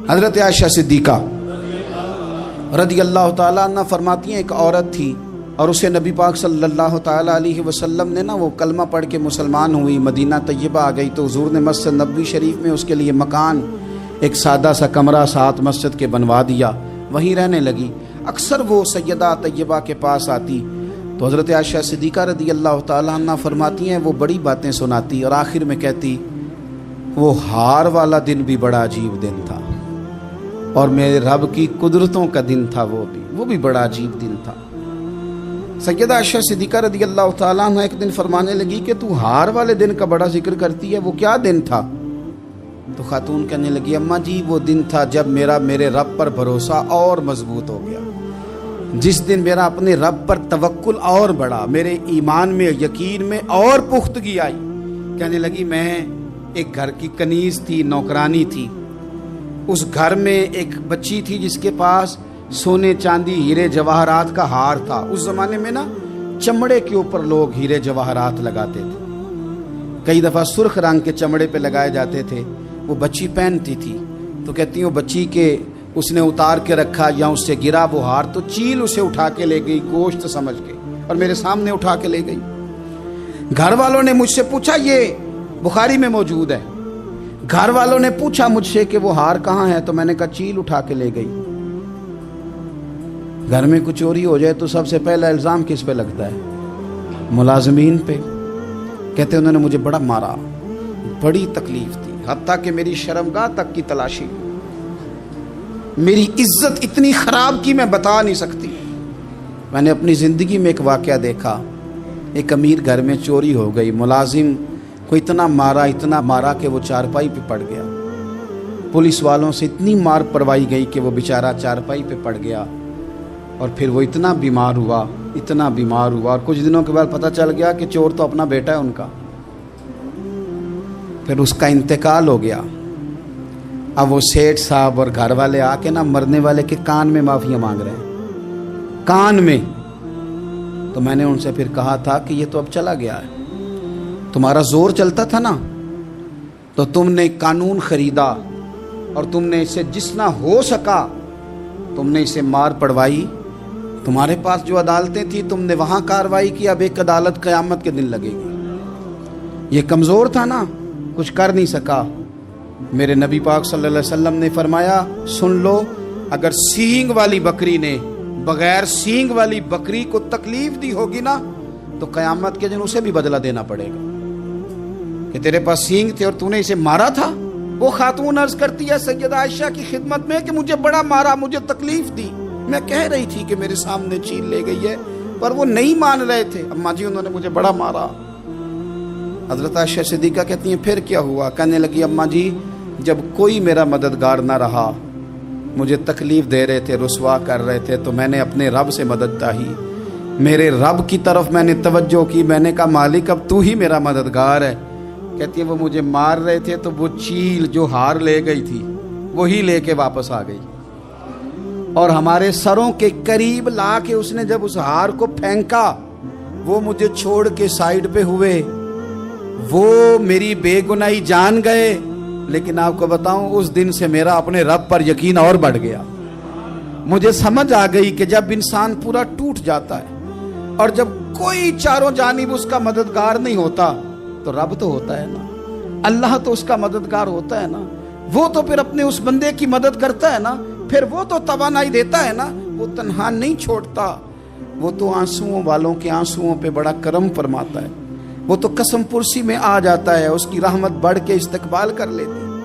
حضرت عائشہ صدیقہ رضی اللہ تعالیٰ عنہ فرماتی ہیں ایک عورت تھی اور اسے نبی پاک صلی اللہ تعالیٰ علیہ وسلم نے وہ کلمہ پڑھ کے مسلمان ہوئی، مدینہ طیبہ آ گئی تو حضور نے مسجد نبوی شریف میں اس کے لیے مکان، ایک سادہ سا کمرہ ساتھ مسجد کے بنوا دیا، وہیں رہنے لگی۔ اکثر وہ سیدہ طیبہ کے پاس آتی تو حضرت عائشہ صدیقہ رضی اللہ تعالیٰ عنہ فرماتی ہیں وہ بڑی باتیں سناتی اور آخر میں کہتی وہ ہار والا دن بھی بڑا عجیب دن تھا اور میرے رب کی قدرتوں کا دن تھا، وہ بھی بڑا عجیب دن تھا۔ سیدہ عائشہ صدیقہ رضی اللہ تعالیٰ عنہ ایک دن فرمانے لگی کہ تو ہار والے دن کا بڑا ذکر کرتی ہے، وہ کیا دن تھا؟ تو خاتون کہنے لگی اماں جی وہ دن تھا جب میرے رب پر بھروسہ اور مضبوط ہو گیا، جس دن میرا اپنے رب پر توکل اور بڑھا، میرے ایمان میں یقین میں اور پختگی آئی۔ کہنے لگی میں ایک گھر کی کنیز تھی، نوکرانی تھی، اس گھر میں ایک بچی تھی جس کے پاس سونے چاندی ہیرے جواہرات کا ہار تھا۔ اس زمانے میں نا چمڑے کے اوپر لوگ ہیرے جواہرات لگاتے تھے، کئی دفعہ سرخ رنگ کے چمڑے پہ لگائے جاتے تھے، وہ بچی پہنتی تھی تو کہتی ہوں بچی کے اس نے اتار کے رکھا یا اس سے گرا وہ ہار تو چیل اسے اٹھا کے لے گئی گوشت سمجھ کے اور میرے سامنے اٹھا کے لے گئی۔ گھر والوں نے مجھ سے پوچھا، یہ بخاری میں موجود ہے، گھر والوں نے پوچھا مجھ سے کہ وہ ہار کہاں ہے تو میں نے کہا چیل اٹھا کے لے گئی۔ گھر میں کچھ چوری ہو جائے تو سب سے پہلا الزام کس پہ لگتا ہے؟ ملازمین پہ۔ کہتے انہوں نے مجھے بڑا مارا، بڑی تکلیف تھی، حتیٰ کہ میری شرمگاہ تک کی تلاشی، میری عزت اتنی خراب کی میں بتا نہیں سکتی۔ میں نے اپنی زندگی میں ایک واقعہ دیکھا، ایک امیر گھر میں چوری ہو گئی، ملازم کو اتنا مارا کہ وہ چارپائی پہ پڑ گیا، پولیس والوں سے اتنی مار پروائی گئی کہ وہ بیچارہ چارپائی پہ پڑ گیا اور پھر وہ اتنا بیمار ہوا اور کچھ دنوں کے بعد پتہ چل گیا کہ چور تو اپنا بیٹا ہے ان کا، پھر اس کا انتقال ہو گیا۔ اب وہ سیٹھ صاحب اور گھر والے آ کے نا مرنے والے کے کان میں معافیاں مانگ رہے ہیں، کان میں۔ تو میں نے ان سے پھر کہا تھا کہ یہ تو اب چلا گیا ہے، تمہارا زور چلتا تھا نا تو تم نے قانون خریدا اور تم نے اسے جتنا ہو سکا تم نے اسے مار پڑوائی، تمہارے پاس جو عدالتیں تھیں تم نے وہاں کارروائی کی، اب ایک عدالت قیامت کے دن لگے گی۔ یہ کمزور تھا نا، کچھ کر نہیں سکا۔ میرے نبی پاک صلی اللہ علیہ وسلم نے فرمایا سن لو، اگر سینگ والی بکری نے بغیر سینگ والی بکری کو تکلیف دی ہوگی نا تو قیامت کے دن اسے بھی بدلہ دینا پڑے گا کہ تیرے پاس سینگ تھے اور تو نے اسے مارا تھا۔ وہ خاتون عرض کرتی ہے سیدہ عائشہ کی خدمت میں کہ مجھے بڑا مارا، مجھے تکلیف دی، میں کہہ رہی تھی کہ میرے سامنے چیل لے گئی ہے پر وہ نہیں مان رہے تھے، اماں جی انہوں نے مجھے بڑا مارا۔ حضرت عائشہ صدیقہ کہتی ہیں پھر کیا ہوا؟ کہنے لگی اماں جی جب کوئی میرا مددگار نہ رہا، مجھے تکلیف دے رہے تھے، رسوا کر رہے تھے، تو میں نے اپنے رب سے مدد چاہی، میرے رب کی طرف میں نے توجہ کی، میں نے کہا مالک اب تو ہی میرا مددگار ہے۔ کہتی ہے وہ مجھے مار رہے تھے تو وہ چیل جو ہار لے گئی تھی وہی لے کے واپس آ گئی اور ہمارے سروں کے قریب لا کے اس نے جب اس ہار کو پھینکا وہ مجھے چھوڑ کے سائیڈ پہ ہوئے، وہ میری بے گناہی جان گئے، لیکن آپ کو بتاؤں اس دن سے میرا اپنے رب پر یقین اور بڑھ گیا۔ مجھے سمجھ آ گئی کہ جب انسان پورا ٹوٹ جاتا ہے اور جب کوئی چاروں جانب اس کا مددگار نہیں ہوتا تو رب تو ہوتا ہے نا، اللہ تو اس کا مددگار ہوتا ہے نا، وہ تو پھر اپنے اس بندے کی مدد کرتا ہے نا، پھر وہ تو توانائی دیتا ہے نا، وہ تنہا نہیں چھوڑتا، وہ تو آنسوؤں والوں کے آنسوؤں پہ بڑا کرم فرماتا ہے، وہ تو قسم پرسی میں آ جاتا ہے، اس کی رحمت بڑھ کے استقبال کر لیتی ہے۔